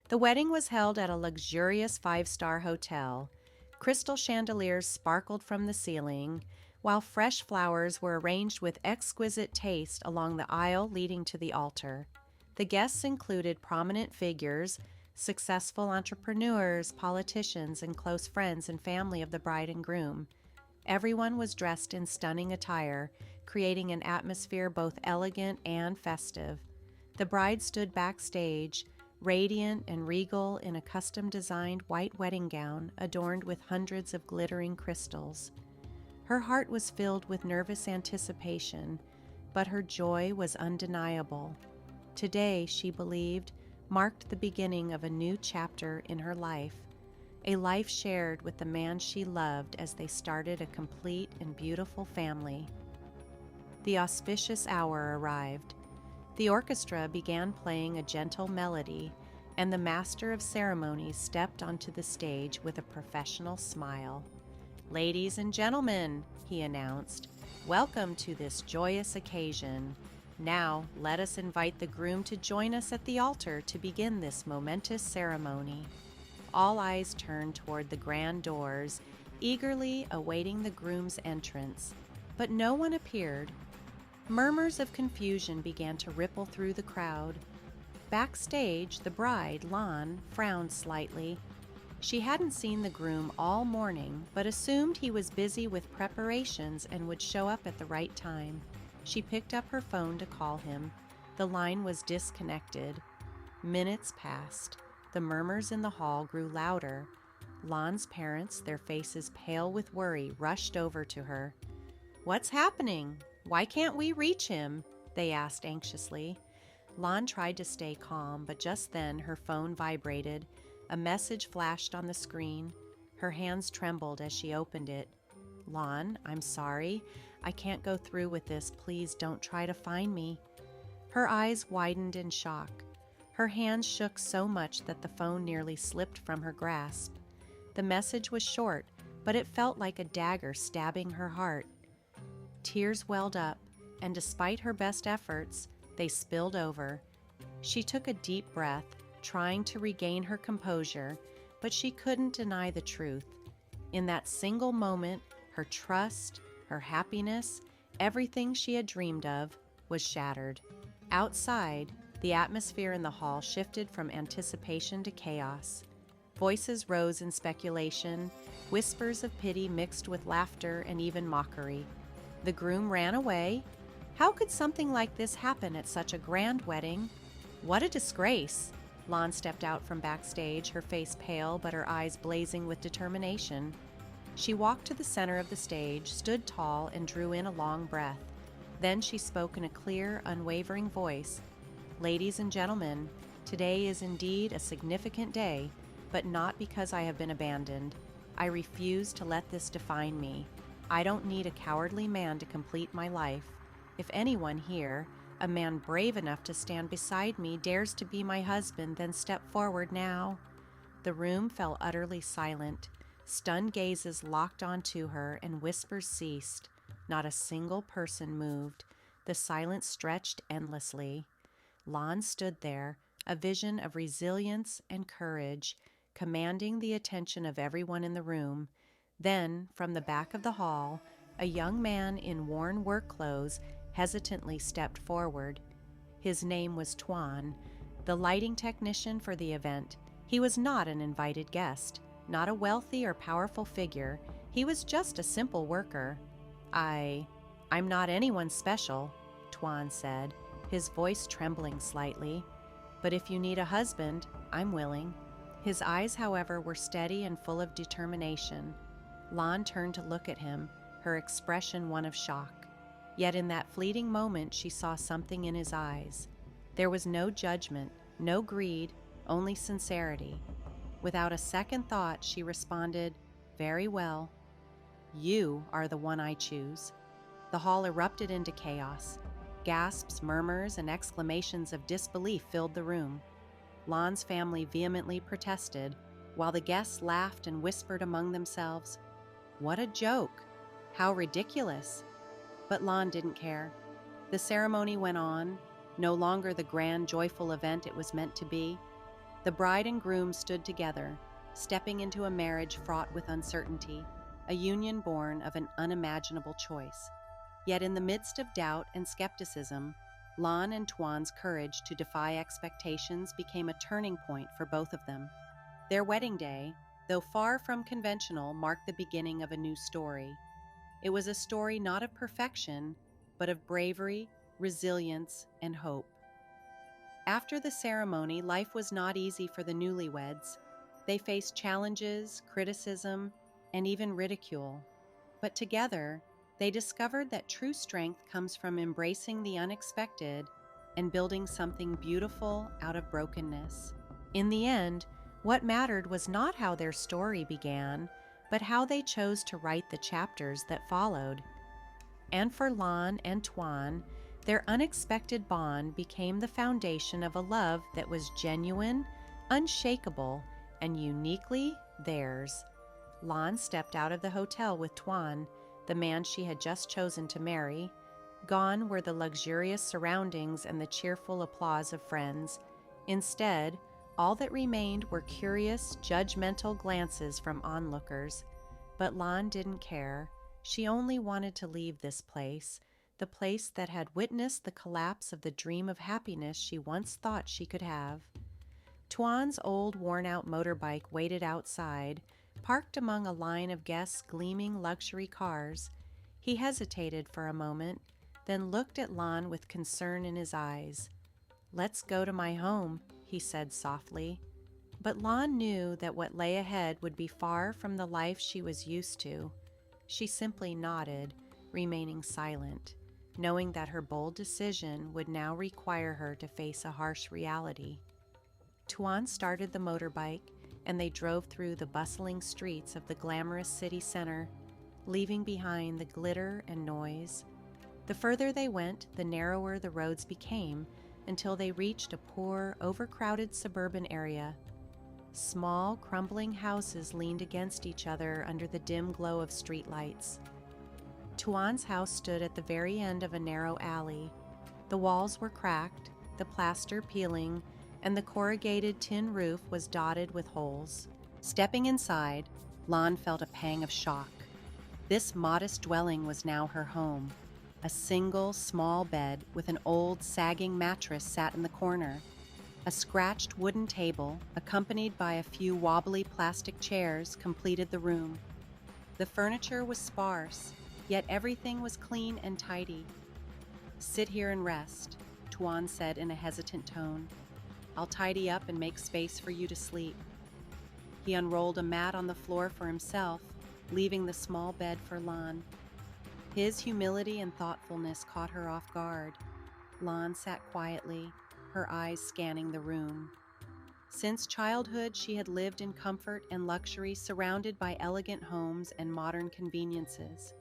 The wedding was held at a luxurious five-star hotel. Crystal chandeliers sparkled from the ceiling, while fresh flowers were arranged with exquisite taste along the aisle leading to the altar. The guests included prominent figures, successful entrepreneurs, politicians, and close friends and family of the bride and groom. Everyone was dressed in stunning attire, creating an atmosphere both elegant and festive. The bride stood backstage, radiant and regal in a custom-designed white wedding gown adorned with hundreds of glittering crystals. Her heart was filled with nervous anticipation, but her joy was undeniable. Today, she believed, marked the beginning of a new chapter in her life, a life shared with the man she loved as they started a complete and beautiful family. The auspicious hour arrived. The orchestra began playing a gentle melody, and the master of ceremonies stepped onto the stage with a professional smile. "Ladies and gentlemen," he announced, "welcome to this joyous occasion. Now, let us invite the groom to join us at the altar to begin this momentous ceremony." All eyes turned toward the grand doors, eagerly awaiting the groom's entrance, but no one appeared. Murmurs of confusion began to ripple through the crowd. Backstage, the bride, Lan, frowned slightly. She hadn't seen the groom all morning, but assumed he was busy with preparations and would show up at the right time. She picked up her phone to call him. The line was disconnected. Minutes passed. The murmurs in the hall grew louder. Lan's parents, their faces pale with worry, rushed over to her. "What's happening? Why can't we reach him?" they asked anxiously. Lan tried to stay calm, but just then her phone vibrated. A message flashed on the screen. Her hands trembled as she opened it. "Lan, I'm sorry. I can't go through with this. Please don't try to find me." Her eyes widened in shock. Her hands shook so much that the phone nearly slipped from her grasp. The message was short, but it felt like a dagger stabbing her heart. Tears welled up, and despite her best efforts, they spilled over. She took a deep breath, trying to regain her composure, but she couldn't deny the truth. In that single moment, her trust, her happiness, everything she had dreamed of, was shattered. Outside, the atmosphere in the hall shifted from anticipation to chaos. Voices rose in speculation, whispers of pity mixed with laughter and even mockery. The groom ran away. How could something like this happen at such a grand wedding? What a disgrace! Lan stepped out from backstage, her face pale but her eyes blazing with determination. She walked to the center of the stage, stood tall, and drew in a long breath. Then she spoke in a clear, unwavering voice. "Ladies and gentlemen, today is indeed a significant day, but not because I have been abandoned. I refuse to let this define me. I don't need a cowardly man to complete my life. If anyone here, a man brave enough to stand beside me, dares to be my husband, then step forward now." The room fell utterly silent. Stunned gazes locked onto her, and whispers ceased. Not a single person moved. The silence stretched endlessly. Lan stood there, a vision of resilience and courage, commanding the attention of everyone in the room. Then, from the back of the hall, a young man in worn work clothes hesitantly stepped forward. His name was Tuan, the lighting technician for the event. He was not an invited guest, not a wealthy or powerful figure. He was just a simple worker. I'm not anyone special," Tuan said, his voice trembling slightly. "But if you need a husband, I'm willing." His eyes, however, were steady and full of determination. Lan turned to look at him, her expression one of shock. Yet in that fleeting moment she saw something in his eyes. There was no judgment, no greed, only sincerity. Without a second thought, she responded, "Very well. You are the one I choose." The hall erupted into chaos. Gasps, murmurs, and exclamations of disbelief filled the room. Lan's family vehemently protested, while the guests laughed and whispered among themselves, "What a joke! How ridiculous!" But Lan didn't care. The ceremony went on, no longer the grand, joyful event it was meant to be. The bride and groom stood together, stepping into a marriage fraught with uncertainty, a union born of an unimaginable choice. Yet in the midst of doubt and skepticism, Lan and Tuan's courage to defy expectations became a turning point for both of them. Their wedding day, though far from conventional, marked the beginning of a new story. It was a story not of perfection, but of bravery, resilience, and hope. After the ceremony, life was not easy for the newlyweds. They faced challenges, criticism, and even ridicule. But together, they discovered that true strength comes from embracing the unexpected and building something beautiful out of brokenness. In the end, what mattered was not how their story began, but how they chose to write the chapters that followed. And for Lan and Tuan, their unexpected bond became the foundation of a love that was genuine, unshakable, and uniquely theirs. Lan stepped out of the hotel with Tuan, the man she had just chosen to marry. Gone were the luxurious surroundings and the cheerful applause of friends. Instead, all that remained were curious, judgmental glances from onlookers. But Lan didn't care. She only wanted to leave this place, the place that had witnessed the collapse of the dream of happiness she once thought she could have. Tuan's old, worn-out motorbike waited outside, parked among a line of guests' gleaming luxury cars. He hesitated for a moment, then looked at Lan with concern in his eyes. "Let's go to my home," he said softly. But Lan knew that what lay ahead would be far from the life she was used to. She simply nodded, remaining silent, knowing that her bold decision would now require her to face a harsh reality. Tuan started the motorbike, and they drove through the bustling streets of the glamorous city center, leaving behind the glitter and noise. The further they went, the narrower the roads became, until they reached a poor, overcrowded suburban area. Small, crumbling houses leaned against each other under the dim glow of streetlights. Tuan's house stood at the very end of a narrow alley. The walls were cracked, the plaster peeling, and the corrugated tin roof was dotted with holes. Stepping inside, Lan felt a pang of shock. This modest dwelling was now her home. A single, small bed with an old, sagging mattress sat in the corner. A scratched wooden table, accompanied by a few wobbly plastic chairs, completed the room. The furniture was sparse, yet everything was clean and tidy. "Sit here and rest," Tuan said in a hesitant tone. "I'll tidy up and make space for you to sleep." He unrolled a mat on the floor for himself, leaving the small bed for Lan. His humility and thoughtfulness caught her off guard. Lan sat quietly, her eyes scanning the room. Since childhood, she had lived in comfort and luxury, surrounded by elegant homes and modern conveniences.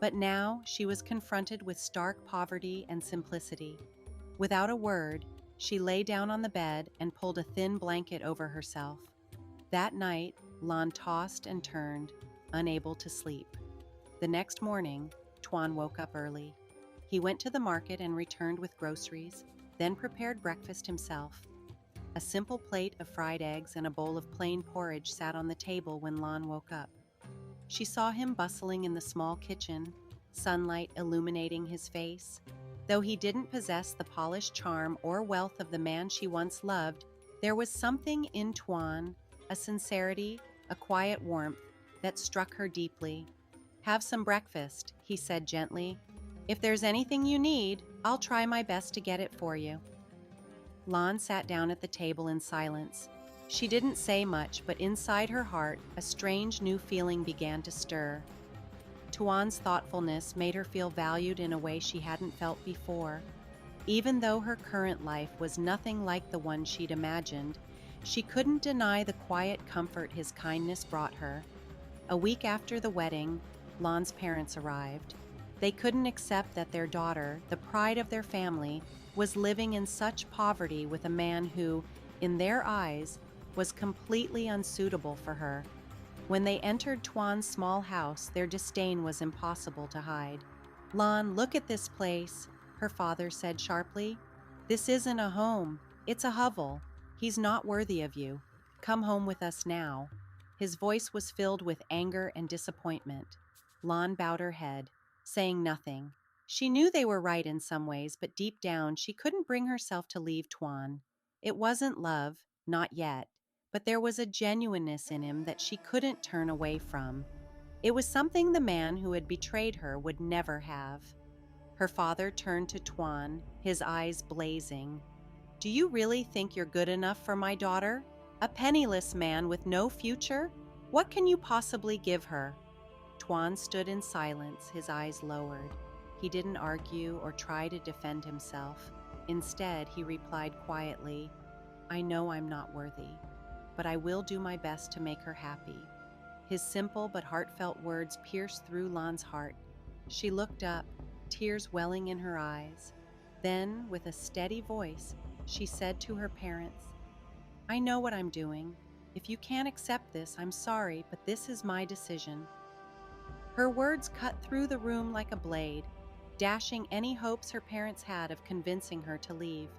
But now she was confronted with stark poverty and simplicity. Without a word, she lay down on the bed and pulled a thin blanket over herself. That night, Lan tossed and turned, unable to sleep. The next morning, Tuan woke up early. He went to the market and returned with groceries, then prepared breakfast himself. A simple plate of fried eggs and a bowl of plain porridge sat on the table when Lan woke up. She saw him bustling in the small kitchen, sunlight illuminating his face. Though he didn't possess the polished charm or wealth of the man she once loved, there was something in Tuan, a sincerity, a quiet warmth, that struck her deeply. "Have some breakfast," he said gently. "If there's anything you need, I'll try my best to get it for you." Lan sat down at the table in silence. She didn't say much, but inside her heart, a strange new feeling began to stir. Tuan's thoughtfulness made her feel valued in a way she hadn't felt before. Even though her current life was nothing like the one she'd imagined, she couldn't deny the quiet comfort his kindness brought her. A week after the wedding, Lan's parents arrived. They couldn't accept that their daughter, the pride of their family, was living in such poverty with a man who, in their eyes, was completely unsuitable for her. When they entered Tuan's small house, their disdain was impossible to hide. "Lan, look at this place," her father said sharply. "This isn't a home, it's a hovel." He's not worthy of you. Come home with us now." His voice was filled with anger and disappointment. Lon bowed her head, saying nothing. She knew they were right in some ways, but deep down she couldn't bring herself to leave Tuan. It wasn't love, not yet, but there was a genuineness in him that she couldn't turn away from. It was something the man who had betrayed her would never have. Her father turned to Tuan, his eyes blazing. "Do you really think you're good enough for my daughter? A penniless man with no future? What can you possibly give her?" Tuan stood in silence, his eyes lowered. He didn't argue or try to defend himself. Instead, he replied quietly, "I know I'm not worthy, but I will do my best to make her happy." His simple but heartfelt words pierced through Lan's heart. She looked up, tears welling in her eyes. Then, with a steady voice, she said to her parents, "I know what I'm doing. If you can't accept this, I'm sorry, but this is my decision." Her words cut through the room like a blade, dashing any hopes her parents had of convincing her to leave.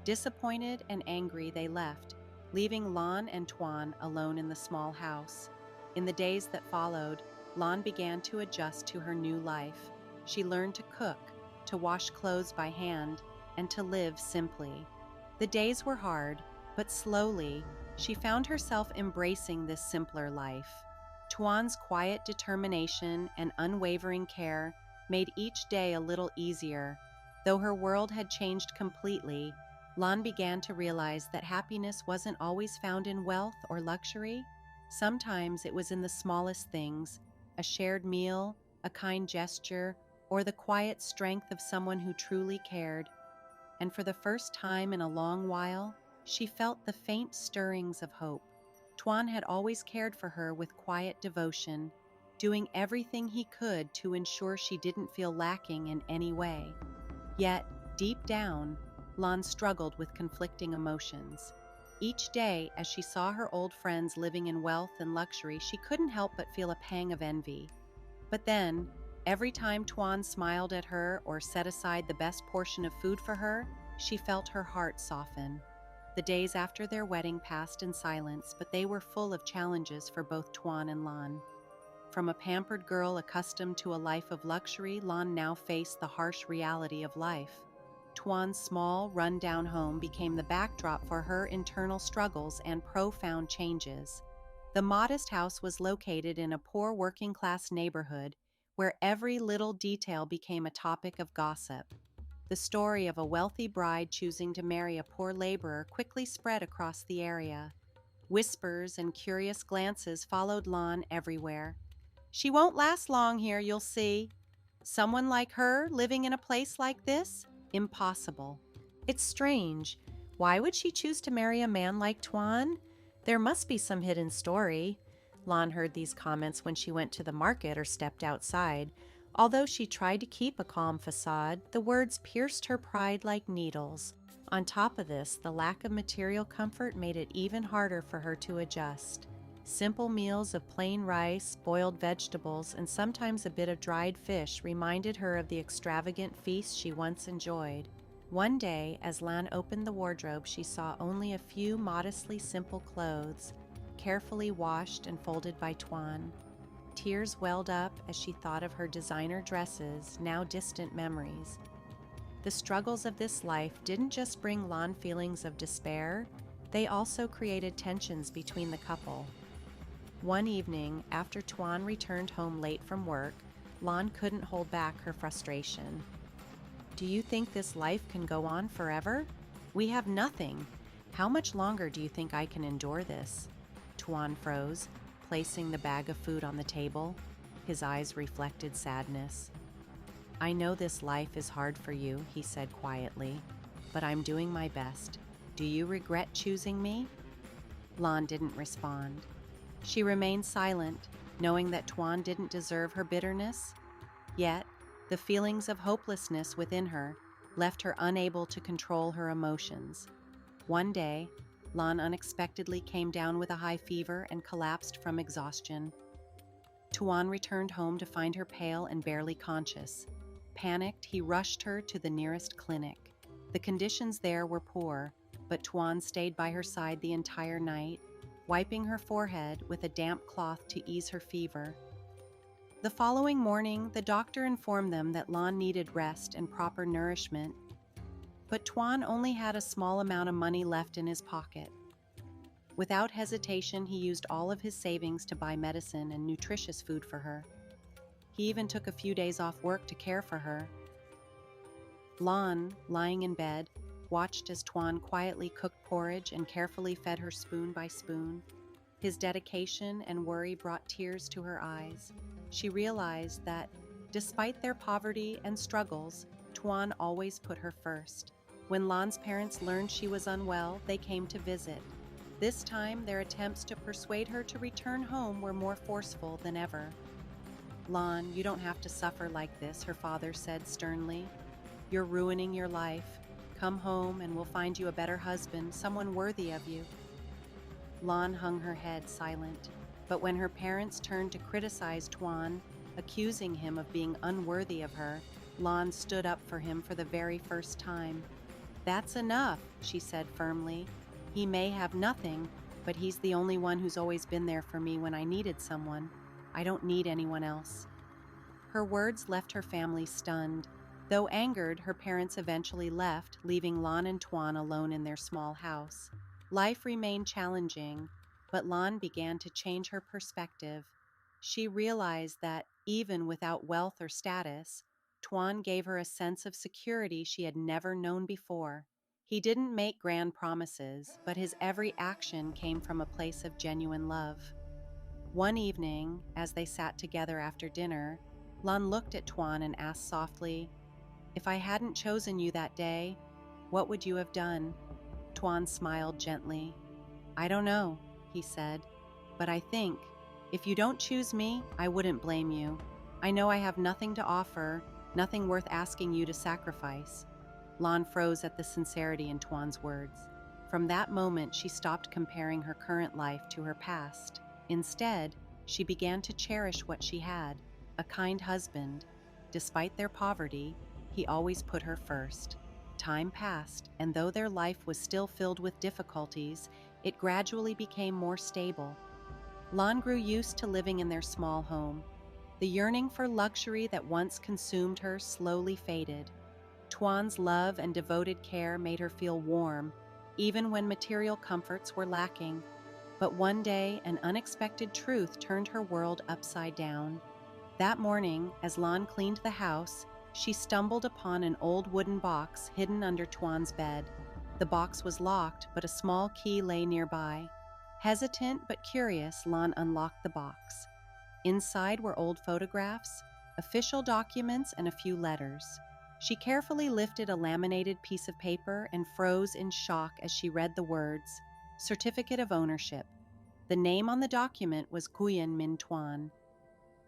Disappointed and angry, they left, leaving Lan and Tuan alone in the small house. In the days that followed, Lan began to adjust to her new life. She learned to cook, to wash clothes by hand, and to live simply. The days were hard, but slowly, she found herself embracing this simpler life. Tuan's quiet determination and unwavering care made each day a little easier. Though her world had changed completely, Lan began to realize that happiness wasn't always found in wealth or luxury. Sometimes it was in the smallest things, a shared meal, a kind gesture, or the quiet strength of someone who truly cared. And for the first time in a long while, she felt the faint stirrings of hope. Tuan had always cared for her with quiet devotion, doing everything he could to ensure she didn't feel lacking in any way. Yet, deep down, Lan struggled with conflicting emotions. Each day, as she saw her old friends living in wealth and luxury, she couldn't help but feel a pang of envy. But then, every time Tuan smiled at her or set aside the best portion of food for her, she felt her heart soften. The days after their wedding passed in silence, but they were full of challenges for both Tuan and Lan. From a pampered girl accustomed to a life of luxury, Lan now faced the harsh reality of life. Tuan's small, run-down home became the backdrop for her internal struggles and profound changes. The modest house was located in a poor working-class neighborhood where every little detail became a topic of gossip. The story of a wealthy bride choosing to marry a poor laborer quickly spread across the area. Whispers and curious glances followed Lan everywhere. "She won't last long here, you'll see. Someone like her living in a place like this? Impossible." "It's strange. Why would she choose to marry a man like Tuan? There must be some hidden story." Lan heard these comments when she went to the market or stepped outside. Although she tried to keep a calm facade, the words pierced her pride like needles. On top of this, the lack of material comfort made it even harder for her to adjust. Simple meals of plain rice, boiled vegetables, and sometimes a bit of dried fish reminded her of the extravagant feasts she once enjoyed. One day, as Lan opened the wardrobe, she saw only a few modestly simple clothes, carefully washed and folded by Tuan. Tears welled up as she thought of her designer dresses, now distant memories. The struggles of this life didn't just bring Lan feelings of despair, they also created tensions between the couple. One evening, after Tuan returned home late from work, Lan couldn't hold back her frustration. "Do you think this life can go on forever? We have nothing. How much longer do you think I can endure this?" Tuan froze, placing the bag of food on the table. His eyes reflected sadness. "I know this life is hard for you," he said quietly, "but I'm doing my best. Do you regret choosing me?" Lan didn't respond. She remained silent, knowing that Tuan didn't deserve her bitterness. Yet, the feelings of hopelessness within her left her unable to control her emotions. One day, Lan unexpectedly came down with a high fever and collapsed from exhaustion. Tuan returned home to find her pale and barely conscious. Panicked, he rushed her to the nearest clinic. The conditions there were poor. but Tuan stayed by her side the entire night, wiping her forehead with a damp cloth to ease her fever. The following morning, the doctor informed them that Lan needed rest and proper nourishment, but Tuan only had a small amount of money left in his pocket. Without hesitation, he used all of his savings to buy medicine and nutritious food for her. He even took a few days off work to care for her. Lan, lying in bed, watched as Tuan quietly cooked porridge and carefully fed her spoon by spoon. His dedication and worry brought tears to her eyes. She realized that, despite their poverty and struggles, Tuan always put her first. When Lan's parents learned she was unwell, they came to visit. This time, their attempts to persuade her to return home were more forceful than ever. "Lan, you don't have to suffer like this," her father said sternly. "You're ruining your life. Come home and we'll find you a better husband, someone worthy of you." Lan hung her head silent, but when her parents turned to criticize Tuan, accusing him of being unworthy of her, Lan stood up for him for the very first time. "That's enough," she said firmly. "He may have nothing, but he's the only one who's always been there for me when I needed someone. I don't need anyone else." Her words left her family stunned. Though angered, her parents eventually left, leaving Lan and Tuan alone in their small house. Life remained challenging, but Lan began to change her perspective. She realized that, even without wealth or status, Tuan gave her a sense of security she had never known before. He didn't make grand promises, but his every action came from a place of genuine love. One evening, as they sat together after dinner, Lan looked at Tuan and asked softly, "If I hadn't chosen you that day, what would you have done?" Tuan smiled gently. "I don't know," he said, "but I think, if you don't choose me, I wouldn't blame you. I know I have nothing to offer, nothing worth asking you to sacrifice." Lan froze at the sincerity in Tuan's words. From that moment, she stopped comparing her current life to her past. Instead, she began to cherish what she had, a kind husband. Despite their poverty, he always put her first. Time passed, and though their life was still filled with difficulties, it gradually became more stable. Lan grew used to living in their small home. The yearning for luxury that once consumed her slowly faded. Tuan's love and devoted care made her feel warm, even when material comforts were lacking. But one day, an unexpected truth turned her world upside down. That morning, as Lan cleaned the house, she stumbled upon an old wooden box hidden under Tuan's bed. The box was locked, but a small key lay nearby. Hesitant but curious, Lan unlocked the box. Inside were old photographs, official documents, and a few letters. She carefully lifted a laminated piece of paper and froze in shock as she read the words, "Certificate of Ownership." The name on the document was Nguyen Minh Tuan.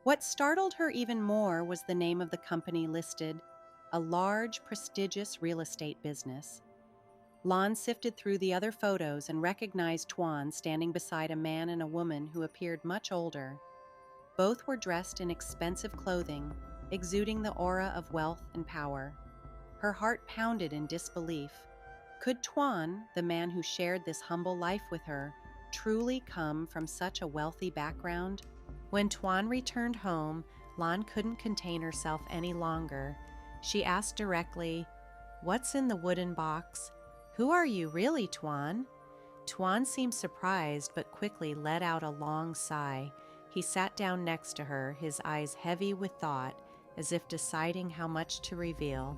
What startled her even more was the name of the company listed, a large, prestigious real estate business. Lan sifted through the other photos and recognized Tuan standing beside a man and a woman who appeared much older. Both were dressed in expensive clothing, exuding the aura of wealth and power. Her heart pounded in disbelief. Could Tuan, the man who shared this humble life with her, truly come from such a wealthy background? When Tuan returned home, Lan couldn't contain herself any longer. She asked directly, "What's in the wooden box? Who are you really, Tuan?" Tuan seemed surprised but quickly let out a long sigh. He sat down next to her, his eyes heavy with thought, as if deciding how much to reveal.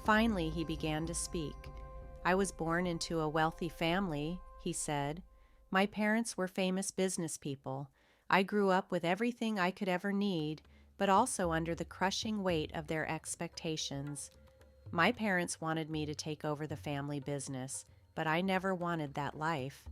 Finally, he began to speak. "I was born into a wealthy family," he said. "My parents were famous business people. I grew up with everything I could ever need, but also under the crushing weight of their expectations. My parents wanted me to take over the family business, but I never wanted that life.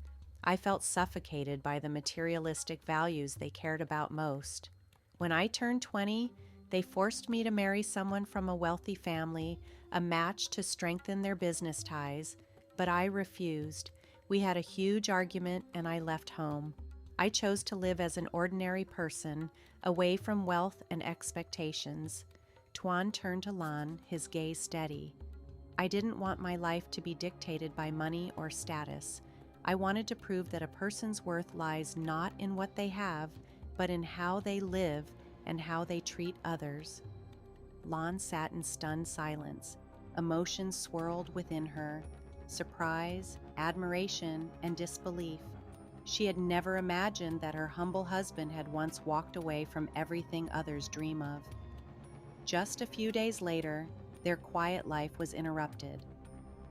I felt suffocated by the materialistic values they cared about most. When I turned 20, they forced me to marry someone from a wealthy family, a match to strengthen their business ties, but I refused. We had a huge argument and I left home. I chose to live as an ordinary person, away from wealth and expectations." Tuan turned to Lan, his gaze steady. I didn't want my life to be dictated by money or status. I wanted to prove that a person's worth lies not in what they have, but in how they live and how they treat others. Lon sat in stunned silence. Emotions swirled within her: surprise, admiration, and disbelief. She had never imagined that her humble husband had once walked away from everything others dream of. Just a few days later, their quiet life was interrupted.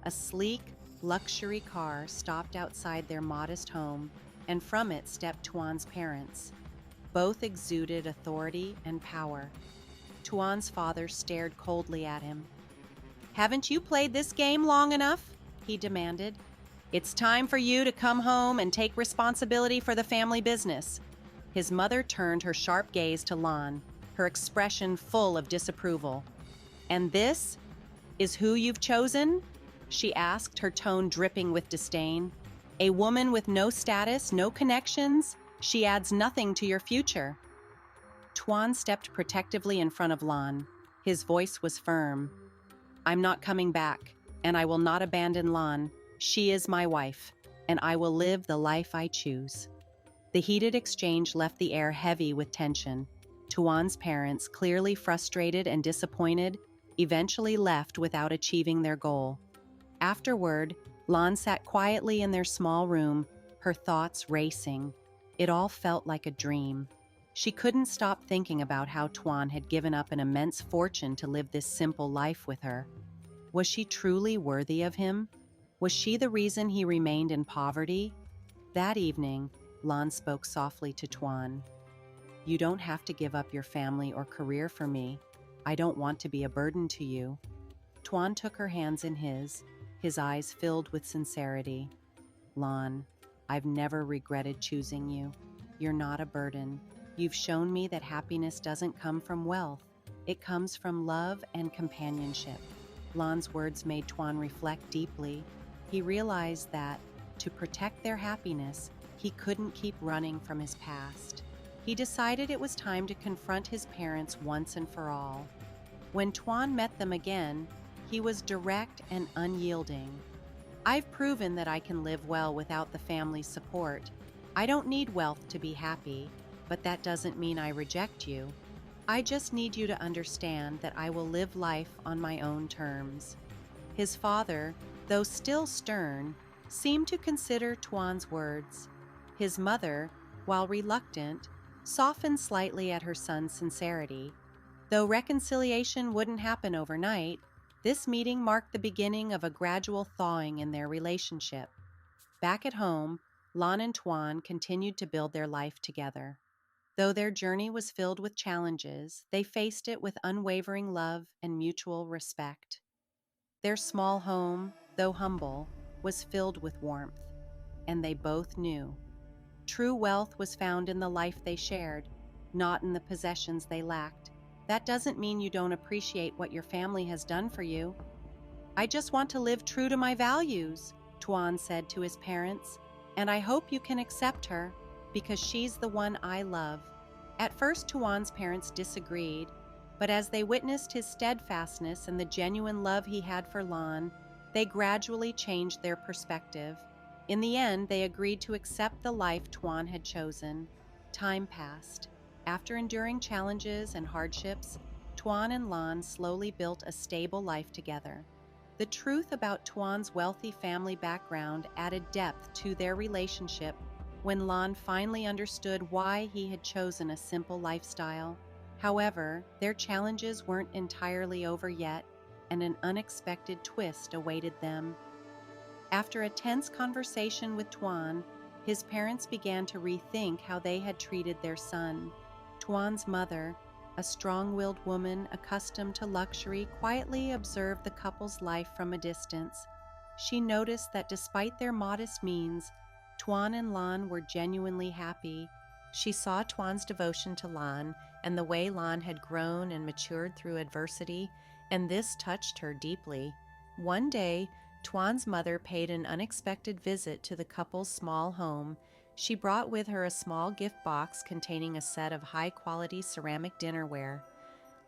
A sleek, luxury car stopped outside their modest home, and from it stepped Tuan's parents. Both exuded authority and power. Tuan's father stared coldly at him. "Haven't you played this game long enough?" he demanded. "It's time for you to come home and take responsibility for the family business." His mother turned her sharp gaze to Lon, her expression full of disapproval. "And this is who you've chosen?" she asked, her tone dripping with disdain. "A woman with no status, no connections? She adds nothing to your future." Tuan stepped protectively in front of Lon. His voice was firm. "I'm not coming back, and I will not abandon Lon. She is my wife, and I will live the life I choose." The heated exchange left the air heavy with tension. Tuan's parents, clearly frustrated and disappointed, eventually left without achieving their goal. Afterward, Lon sat quietly in their small room, her thoughts racing. It all felt like a dream. She couldn't stop thinking about how Tuan had given up an immense fortune to live this simple life with her. Was she truly worthy of him? Was she the reason he remained in poverty? That evening, Lon spoke softly to Tuan. "You don't have to give up your family or career for me. I don't want to be a burden to you." Tuan took her hands in his eyes filled with sincerity. "Lon, I've never regretted choosing you. You're not a burden. You've shown me that happiness doesn't come from wealth. It comes from love and companionship." Lon's words made Tuan reflect deeply. He realized that, to protect their happiness, he couldn't keep running from his past. He decided it was time to confront his parents once and for all. When Tuan met them again, he was direct and unyielding. "I've proven that I can live well without the family's support. I don't need wealth to be happy, but that doesn't mean I reject you. I just need you to understand that I will live life on my own terms." His father, though still stern, seemed to consider Tuan's words. His mother, while reluctant, softened slightly at her son's sincerity. Though reconciliation wouldn't happen overnight, this meeting marked the beginning of a gradual thawing in their relationship. Back at home, Lon and Tuan continued to build their life together. Though their journey was filled with challenges, they faced it with unwavering love and mutual respect. Their small home, though humble, was filled with warmth, and they both knew true wealth was found in the life they shared, not in the possessions they lacked. That doesn't mean you don't appreciate what your family has done for you. "I just want to live true to my values," Tuan said to his parents, "and I hope you can accept her, because she's the one I love." At first, Tuan's parents disagreed, but as they witnessed his steadfastness and the genuine love he had for Lon, they gradually changed their perspective. In the end, they agreed to accept the life Tuan had chosen. Time passed. After enduring challenges and hardships, Tuan and Lon slowly built a stable life together. The truth about Tuan's wealthy family background added depth to their relationship when Lon finally understood why he had chosen a simple lifestyle. However, their challenges weren't entirely over yet, and an unexpected twist awaited them. After a tense conversation with Tuan, his parents began to rethink how they had treated their son. Tuan's mother, a strong-willed woman accustomed to luxury, quietly observed the couple's life from a distance. She noticed that despite their modest means, Tuan and Lon were genuinely happy. She saw Tuan's devotion to Lon and the way Lon had grown and matured through adversity, and this touched her deeply. One day, Tuan's mother paid an unexpected visit to the couple's small home. She brought with her a small gift box containing a set of high-quality ceramic dinnerware.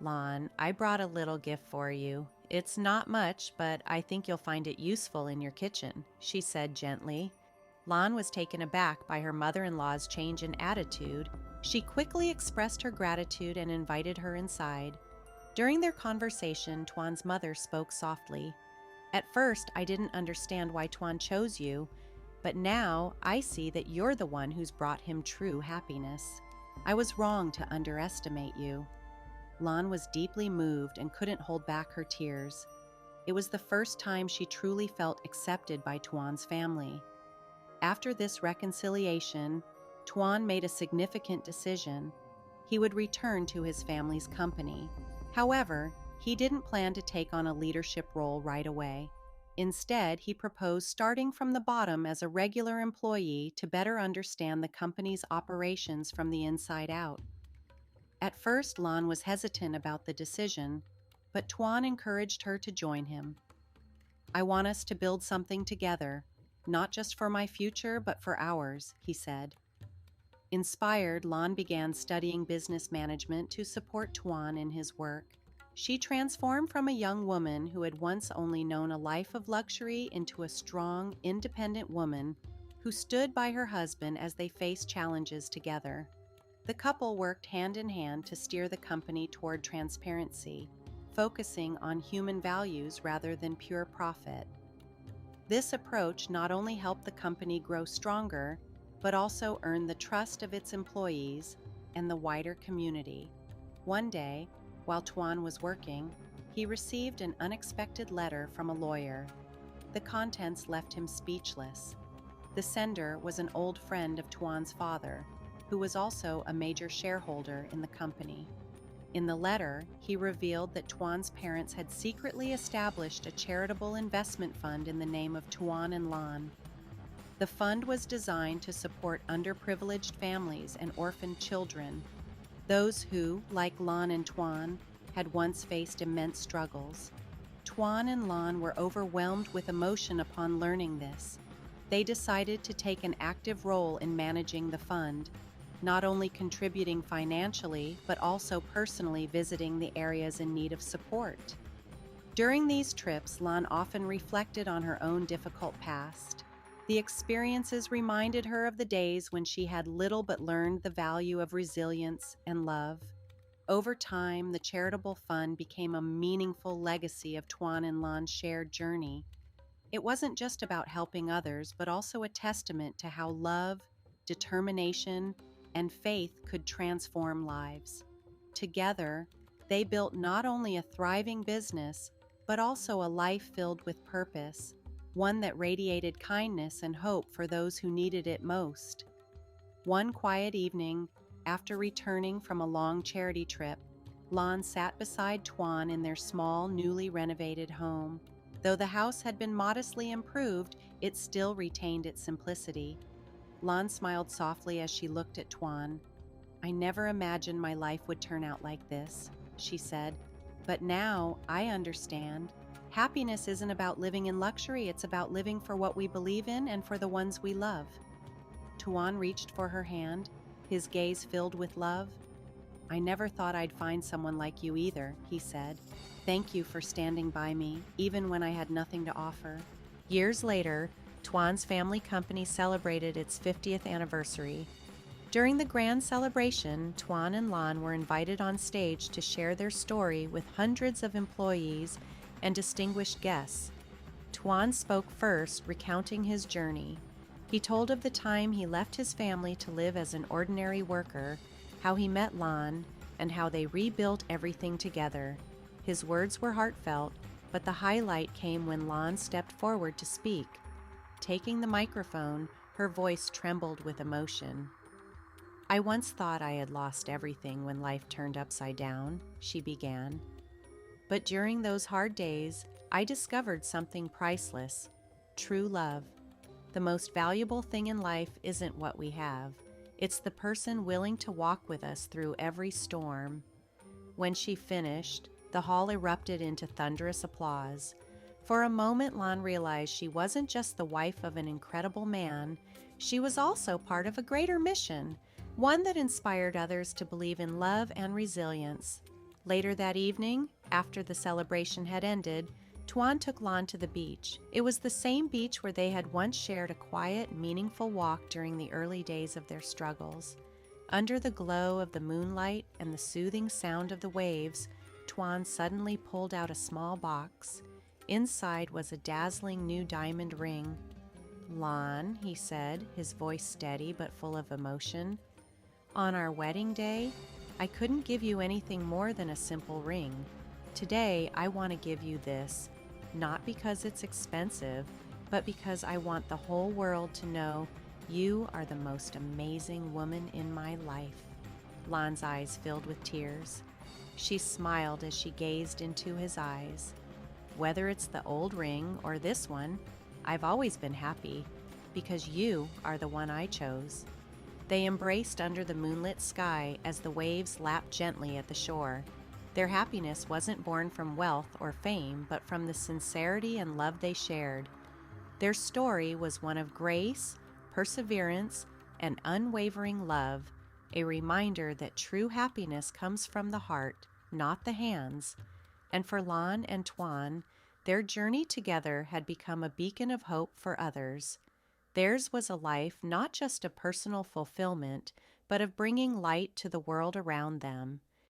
"Lon, I brought a little gift for you. It's not much, but I think you'll find it useful in your kitchen," she said gently. Lan was taken aback by her mother-in-law's change in attitude. She quickly expressed her gratitude and invited her inside. During their conversation, Tuan's mother spoke softly. "At first, I didn't understand why Tuan chose you, but now I see that you're the one who's brought him true happiness. I was wrong to underestimate you." Lan was deeply moved and couldn't hold back her tears. It was the first time she truly felt accepted by Tuan's family. After this reconciliation, Tuan made a significant decision. He would return to his family's company. However, he didn't plan to take on a leadership role right away. Instead, he proposed starting from the bottom as a regular employee to better understand the company's operations from the inside out. At first, Lan was hesitant about the decision, but Tuan encouraged her to join him. "I want us to build something together, not just for my future, but for ours," he said. Inspired, Lan began studying business management to support Tuan in his work. She transformed from a young woman who had once only known a life of luxury into a strong, independent woman who stood by her husband as they faced challenges together. The couple worked hand in hand to steer the company toward transparency, focusing on human values rather than pure profit. This approach not only helped the company grow stronger, but also earn the trust of its employees and the wider community. One day, while Tuan was working, he received an unexpected letter from a lawyer. The contents left him speechless. The sender was an old friend of Tuan's father, who was also a major shareholder in the company. In the letter, he revealed that Tuan's parents had secretly established a charitable investment fund in the name of Tuan and Lan. The fund was designed to support underprivileged families and orphaned children, those who, like Lan and Tuan, had once faced immense struggles. Tuan and Lan were overwhelmed with emotion upon learning this. They decided to take an active role in managing the fund, not only contributing financially, but also personally visiting the areas in need of support. During these trips, Lan often reflected on her own difficult past. The experiences reminded her of the days when she had little but learned the value of resilience and love. Over time, the charitable fund became a meaningful legacy of Tuan and Lan's shared journey. It wasn't just about helping others, but also a testament to how love, determination, and faith could transform lives. Together, they built not only a thriving business, but also a life filled with purpose, one that radiated kindness and hope for those who needed it most. One quiet evening, after returning from a long charity trip, Lan sat beside Tuan in their small, newly renovated home. Though the house had been modestly improved, it still retained its simplicity. Lan smiled softly as she looked at Tuan. "I never imagined my life would turn out like this," she said. "But now I understand. Happiness isn't about living in luxury, it's about living for what we believe in and for the ones we love." Tuan reached for her hand, his gaze filled with love. "I never thought I'd find someone like you either," he said. "Thank you for standing by me, even when I had nothing to offer." Years later, Tuan's family company celebrated its 50th anniversary. During the grand celebration, Tuan and Lan were invited on stage to share their story with hundreds of employees and distinguished guests. Tuan spoke first, recounting his journey. He told of the time he left his family to live as an ordinary worker, how he met Lan, and how they rebuilt everything together. His words were heartfelt, but the highlight came when Lan stepped forward to speak. Taking the microphone, her voice trembled with emotion. "I once thought I had lost everything when life turned upside down," she began. "But during those hard days, I discovered something priceless: true love. The most valuable thing in life isn't what we have. It's the person willing to walk with us through every storm." When she finished, the hall erupted into thunderous applause. For a moment, Lan realized she wasn't just the wife of an incredible man, she was also part of a greater mission, one that inspired others to believe in love and resilience. Later that evening, after the celebration had ended, Tuan took Lan to the beach. It was the same beach where they had once shared a quiet, meaningful walk during the early days of their struggles. Under the glow of the moonlight and the soothing sound of the waves, Tuan suddenly pulled out a small box. Inside was a dazzling new diamond ring. "Lan," he said, his voice steady but full of emotion, "on our wedding day, I couldn't give you anything more than a simple ring. Today, I want to give you this, not because it's expensive, but because I want the whole world to know you are the most amazing woman in my life." Lan's eyes filled with tears. She smiled as she gazed into his eyes. "Whether it's the old ring or this one, I've always been happy, because you are the one I chose." They embraced under the moonlit sky as the waves lapped gently at the shore. Their happiness wasn't born from wealth or fame, but from the sincerity and love they shared. Their story was one of grace, perseverance, and unwavering love, a reminder that true happiness comes from the heart, not the hands. And for Lan and Tuan, their journey together had become a beacon of hope for others. Theirs was a life not just of personal fulfillment, but of bringing light to the world around them.